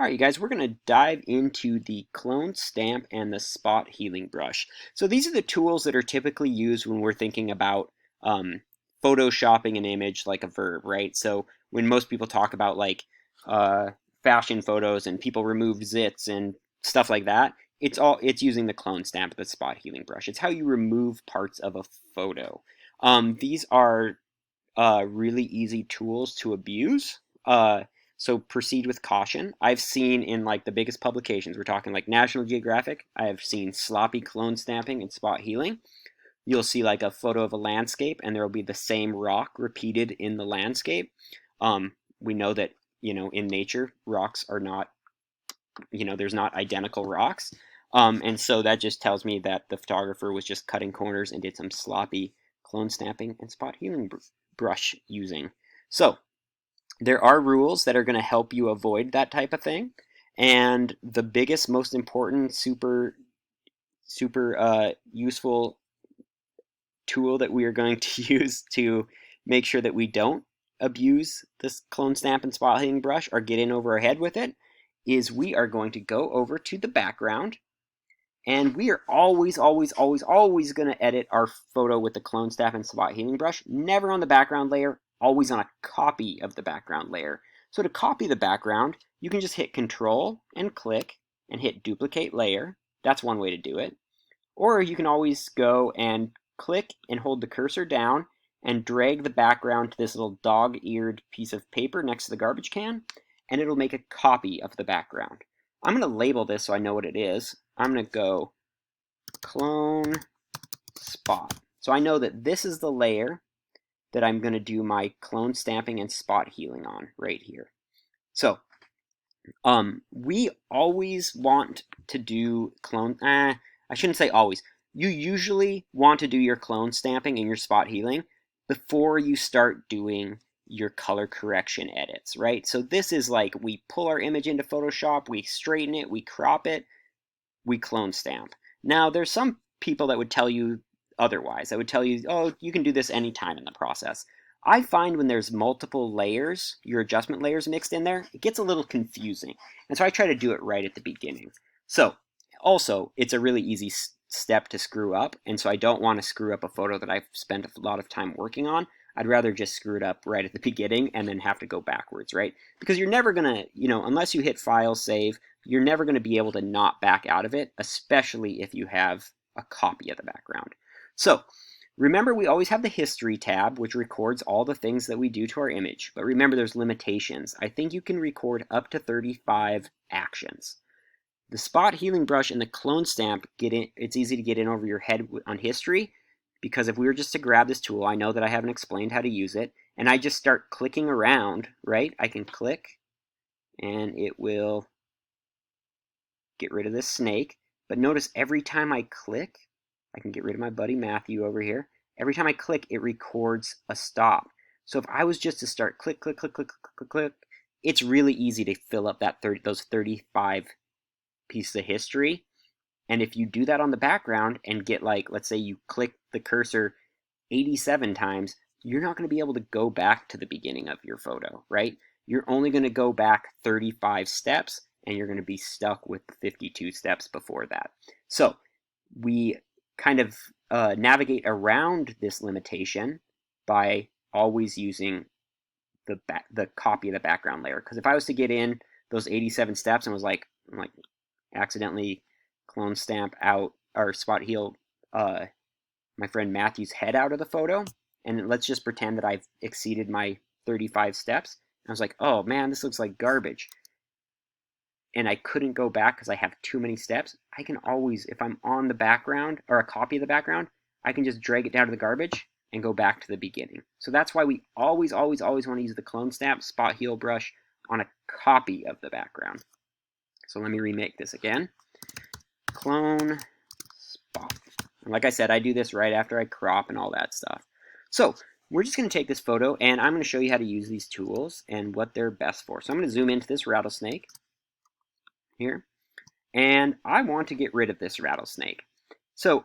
All right, you guys, we're going to dive into the clone stamp and the spot healing brush. So these are the tools that are typically used when we're thinking about photoshopping an image like a verb, right? So when most people talk about like uh, fashion photos and people remove zits and stuff like that, it's using the clone stamp, the spot healing brush. It's how you remove parts of a photo. These are really easy tools to abuse. So proceed with caution. I've seen in like the biggest publications, we're talking like National Geographic, I have seen sloppy clone stamping and spot healing. You'll see like a photo of a landscape and there will be the same rock repeated in the landscape. We know that, in nature, rocks are not, there's not identical rocks. And so that just tells me that the photographer was just cutting corners and did some sloppy clone stamping and spot healing brush using. So there are rules that are going to help you avoid that type of thing. And the biggest, most important, super useful tool that we are going to use to make sure that we don't abuse this clone stamp and spot healing brush or get in over our head with it is we are going to go over to the background, and we are always, always, always, always going to edit our photo with the clone stamp and spot healing brush, never on the background layer, always on a copy of the background layer. So to copy the background, you can just hit Control and click and hit Duplicate Layer. That's one way to do it. Or you can always go and click and hold the cursor down and drag the background to this little dog-eared piece of paper next to the garbage can, and it'll make a copy of the background. I'm going to label this so I know what it is. I'm going to go clone spot. So I know that this is the layer that I'm going to do my clone stamping and spot healing on right here. So we always want to do clone, I shouldn't say always. You usually want to do your clone stamping and your spot healing before you start doing your color correction edits, right? So this is like we pull our image into Photoshop, we straighten it, we crop it, we clone stamp. Now, there's some people that would tell you otherwise. That would tell you, oh, you can do this anytime in the process. I find when there's multiple layers, your adjustment layers mixed in there, it gets a little confusing. And so I try to do it right at the beginning. So, also, it's a really easy step to screw up, and so I don't want to screw up a photo that I've spent a lot of time working on. I'd rather just screw it up right at the beginning and then have to go backwards, right? Because you're never going to, unless you hit File, Save, you're never going to be able to not back out of it, especially if you have a copy of the background. So, remember, we always have the History tab, which records all the things that we do to our image. But remember, there's limitations. I think you can record up to 35 actions. The spot healing brush and the clone stamp, it's easy to get in over your head on history, because if we were just to grab this tool, I know that I haven't explained how to use it, and I just start clicking around, right? I can click, and it will get rid of this snake. But notice every time I click, I can get rid of my buddy Matthew over here. Every time I click, it records a stop. So if I was just to start click, click, click, click, click, click, click, it's really easy to fill up those 35 pieces of history. And if you do that on the background and get like, let's say you click the cursor 87 times, you're not going to be able to go back to the beginning of your photo, right? You're only going to go back 35 steps, and you're going to be stuck with 52 steps before that. So we kind of navigate around this limitation by always using the copy of the background layer. Because if I was to get in those 87 steps and was like accidentally clone stamp out or spot heal my friend Matthew's head out of the photo, and let's just pretend that I've exceeded my 35 steps. I was like, oh man, this looks like garbage. And I couldn't go back because I have too many steps. I can always, if I'm on the background or a copy of the background, I can just drag it down to the garbage and go back to the beginning. So that's why we always, always, always want to use the clone stamp spot heal brush on a copy of the background. So let me remake this again. Clone spot. And like I said, I do this right after I crop and all that stuff. So we're just going to take this photo, and I'm going to show you how to use these tools and what they're best for. So I'm going to zoom into this rattlesnake here, and I want to get rid of this rattlesnake. So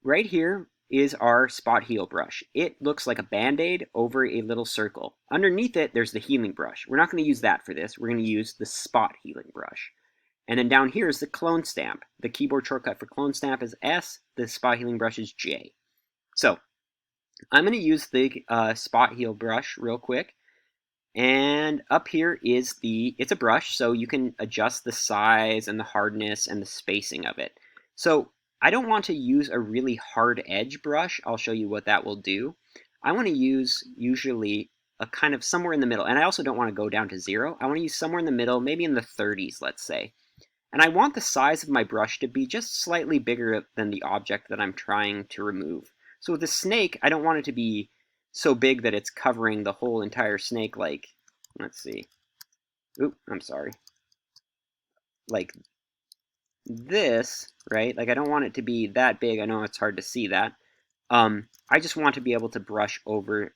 right here, is our spot heal brush. It looks like a band-aid over a little circle. Underneath it, there's the healing brush. We're not going to use that for this. We're going to use the spot healing brush. And then down here is the clone stamp. The keyboard shortcut for clone stamp is S. The spot healing brush is J. So I'm going to use the spot heal brush real quick. And up here is it's a brush, so you can adjust the size and the hardness and the spacing of it. So I don't want to use a really hard edge brush. I'll show you what that will do. I want to use usually a kind of somewhere in the middle. And I also don't want to go down to 0. I want to use somewhere in the middle, maybe in the 30s, let's say. And I want the size of my brush to be just slightly bigger than the object that I'm trying to remove. So with the snake, I don't want it to be so big that it's covering the whole entire snake, like, let's see. Oop, I'm sorry. Like this, right? Like I don't want it to be that big. I know it's hard to see that. I just want to be able to brush over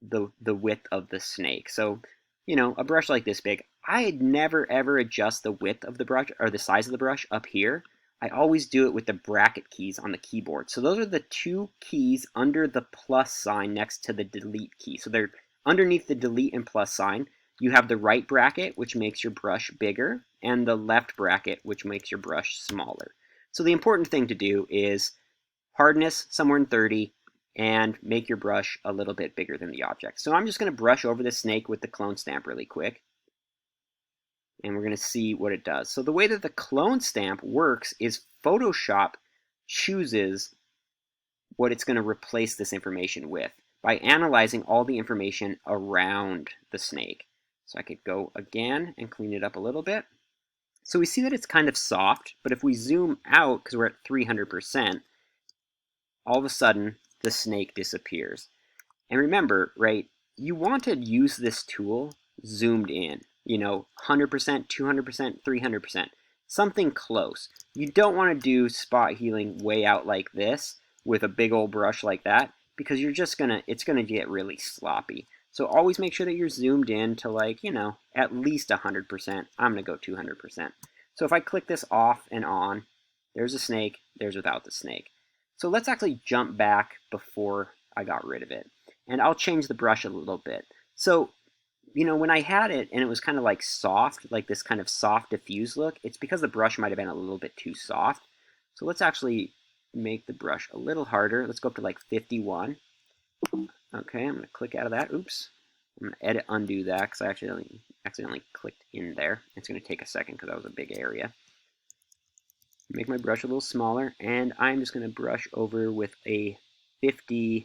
the width of the snake. So, you know, a brush like this big, I'd never ever adjust the width of the brush or the size of the brush up here. I always do it with the bracket keys on the keyboard. So those are the two keys under the plus sign next to the delete key. So they're underneath the delete and plus sign. You have the right bracket, which makes your brush bigger, and the left bracket, which makes your brush smaller. So the important thing to do is hardness somewhere in 30, and make your brush a little bit bigger than the object. So I'm just going to brush over the snake with the clone stamp really quick. And we're going to see what it does. So the way that the clone stamp works is Photoshop chooses what it's going to replace this information with by analyzing all the information around the snake. So I could go again and clean it up a little bit. So we see that it's kind of soft, but if we zoom out, because we're at 300%, all of a sudden the snake disappears. And remember, right, you want to use this tool zoomed in. You know, 100%, 200%, 300%, something close. You don't want to do spot healing way out like this with a big old brush like that, because you're just it's gonna get really sloppy. So always make sure that you're zoomed in to, like, you know, at least 100%. I'm gonna go 200%. So if I click this off and on, there's a snake, there's without the snake. So let's actually jump back before I got rid of it. And I'll change the brush a little bit. So, you know, when I had it and it was kind of like soft, like this kind of soft diffuse look, it's because the brush might have been a little bit too soft. So let's actually make the brush a little harder. Let's go up to like 51. Okay, I'm going to click out of that. Oops. I'm going to edit undo that because I accidentally clicked in there. It's going to take a second because that was a big area. Make my brush a little smaller, and I'm just going to brush over with a 51%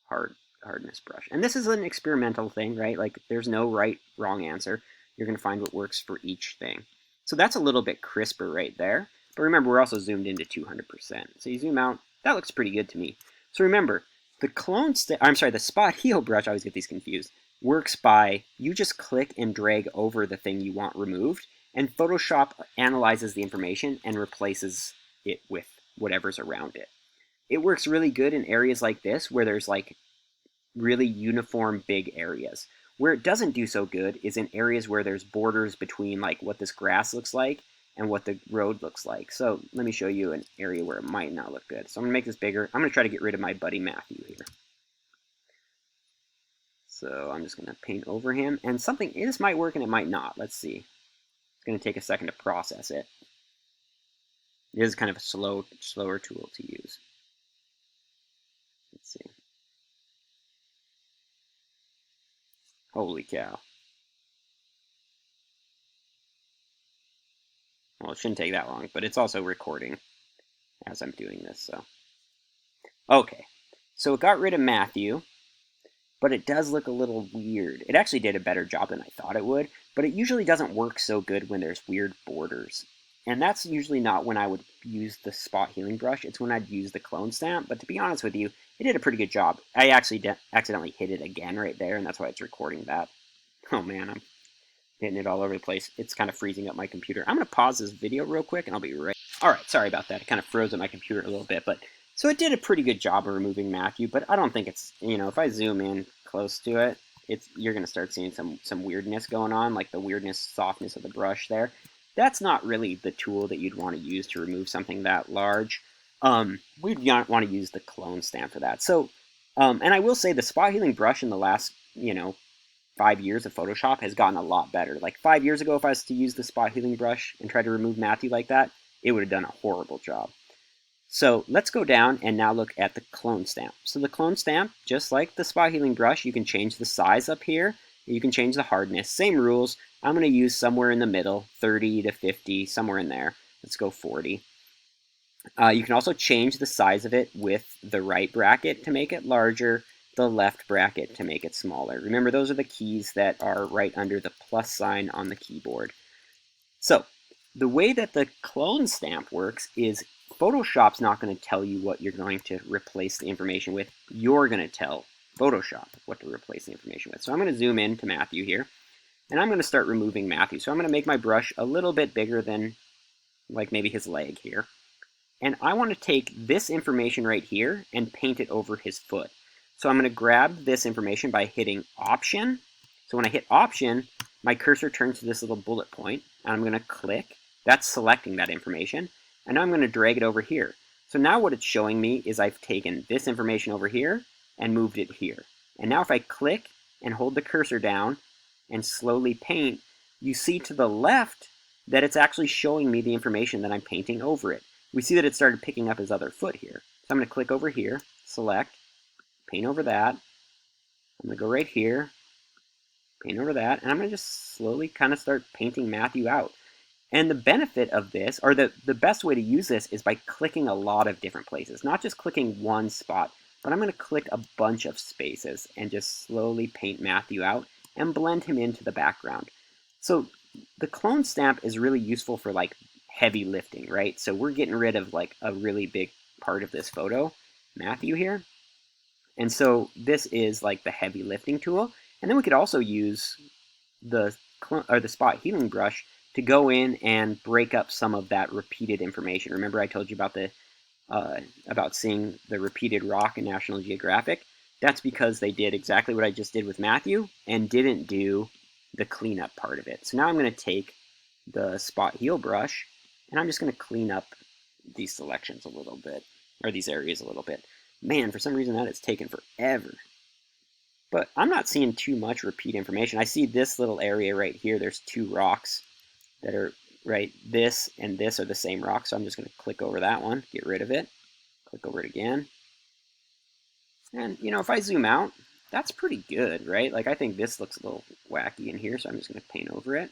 hardness brush. And this is an experimental thing, right? Like, there's no right, wrong answer. You're going to find what works for each thing. So that's a little bit crisper right there. But remember, we're also zoomed into 200%. So you zoom out, that looks pretty good to me. So remember, the spot heal brush, I always get these confused, works by you just click and drag over the thing you want removed, and Photoshop analyzes the information and replaces it with whatever's around it. It works really good in areas like this where there's like really uniform big areas. Where it doesn't do so good is in areas where there's borders between like what this grass looks like and what the road looks like. So let me show you an area where it might not look good. So I'm going to make this bigger. I'm going to try to get rid of my buddy Matthew here. So I'm just going to paint over him. And this might work and it might not. Let's see. It's going to take a second to process it. It is kind of a slower tool to use. Let's see. Holy cow. Well, it shouldn't take that long, but it's also recording as I'm doing this, so. Okay, so it got rid of Matthew, but it does look a little weird. It actually did a better job than I thought it would, but it usually doesn't work so good when there's weird borders. And that's usually not when I would use the spot healing brush, it's when I'd use the clone stamp, but to be honest with you, it did a pretty good job. I actually accidentally hit it again right there, and that's why it's recording that. Oh man, I'm hitting it all over the place. It's kind of freezing up my computer. I'm going to pause this video real quick, and I'll be right. Alright, sorry about that. It kind of froze up my computer a little bit, but so it did a pretty good job of removing Matthew, but I don't think it's, you know, if I zoom in close to it, you're going to start seeing some weirdness going on, like the weirdness, softness of the brush there. That's not really the tool that you'd want to use to remove something that large. We'd not want to use the clone stamp for that. So, and I will say the spot healing brush in the last, 5 years of Photoshop has gotten a lot better. Like 5 years ago, if I was to use the spot healing brush and try to remove Matthew like that, it would have done a horrible job. So let's go down and now look at the clone stamp. So the clone stamp, just like the spot healing brush, you can change the size up here. You can change the hardness. Same rules. I'm going to use somewhere in the middle, 30 to 50, somewhere in there. Let's go 40. You can also change the size of it with the right bracket to make it larger, the left bracket to make it smaller. Remember, those are the keys that are right under the plus sign on the keyboard. So the way that the clone stamp works is Photoshop's not going to tell you what you're going to replace the information with. You're going to tell Photoshop what to replace the information with. So I'm going to zoom in to Matthew here, and I'm going to start removing Matthew. So I'm going to make my brush a little bit bigger than like maybe his leg here. And I want to take this information right here and paint it over his foot. So I'm going to grab this information by hitting Option. So when I hit Option, my cursor turns to this little bullet point, and I'm going to click. That's selecting that information. And now I'm going to drag it over here. So now what it's showing me is I've taken this information over here and moved it here. And now if I click and hold the cursor down and slowly paint, you see to the left that it's actually showing me the information that I'm painting over it. We see that it started picking up his other foot here. So I'm going to click over here, select, paint over that. I'm going to go right here, paint over that, and I'm going to just slowly kind of start painting Matthew out. And the benefit of this, or the best way to use this, is by clicking a lot of different places. Not just clicking one spot, but I'm going to click a bunch of spaces and just slowly paint Matthew out and blend him into the background. So the clone stamp is really useful for like heavy lifting, right? So we're getting rid of like a really big part of this photo, Matthew here. And so this is like the heavy lifting tool. And then we could also use the spot healing brush to go in and break up some of that repeated information. Remember I told you about seeing the repeated rock in National Geographic? That's because they did exactly what I just did with Matthew and didn't do the cleanup part of it. So now I'm going to take the spot heal brush and I'm just going to clean up these selections a little bit, or these areas a little bit. Man, for some reason that has taken forever. But I'm not seeing too much repeat information. I see this little area right here. There's two rocks that are, right, this and this are the same rock. So I'm just going to click over that one, get rid of it, click over it again. And, if I zoom out, that's pretty good, right? Like, I think this looks a little wacky in here, so I'm just going to paint over it.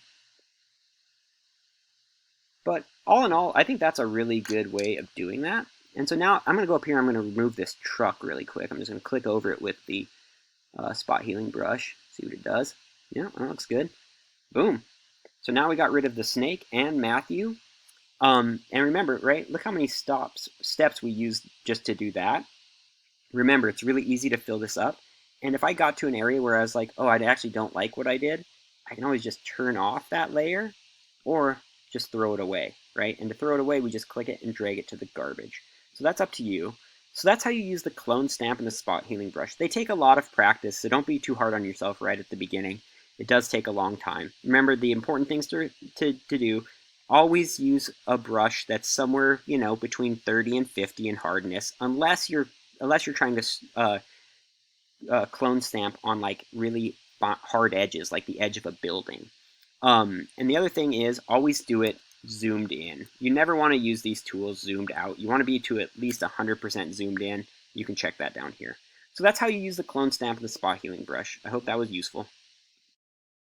But all in all, I think that's a really good way of doing that. And so now I'm going to go up here, I'm going to remove this truck really quick. I'm just going to click over it with the spot healing brush, see what it does. Yeah, that looks good. Boom. So now we got rid of the snake and Matthew. And remember, right, look how many steps we used just to do that. Remember, it's really easy to fill this up. And if I got to an area where I was like, oh, I actually don't like what I did, I can always just turn off that layer or just throw it away, right? And to throw it away, we just click it and drag it to the garbage. So that's up to you. So that's how you use the clone stamp and the spot healing brush. They take a lot of practice, so don't be too hard on yourself right at the beginning. It does take a long time. Remember, the important things to do, always use a brush that's somewhere, between 30 and 50 in hardness, unless you're trying to clone stamp on like really hard edges, like the edge of a building. And the other thing is always do it zoomed in. You never want to use these tools zoomed out. You want to be to at least 100% zoomed in. You can check that down here. So that's how you use the clone stamp and the spot healing brush. I hope that was useful.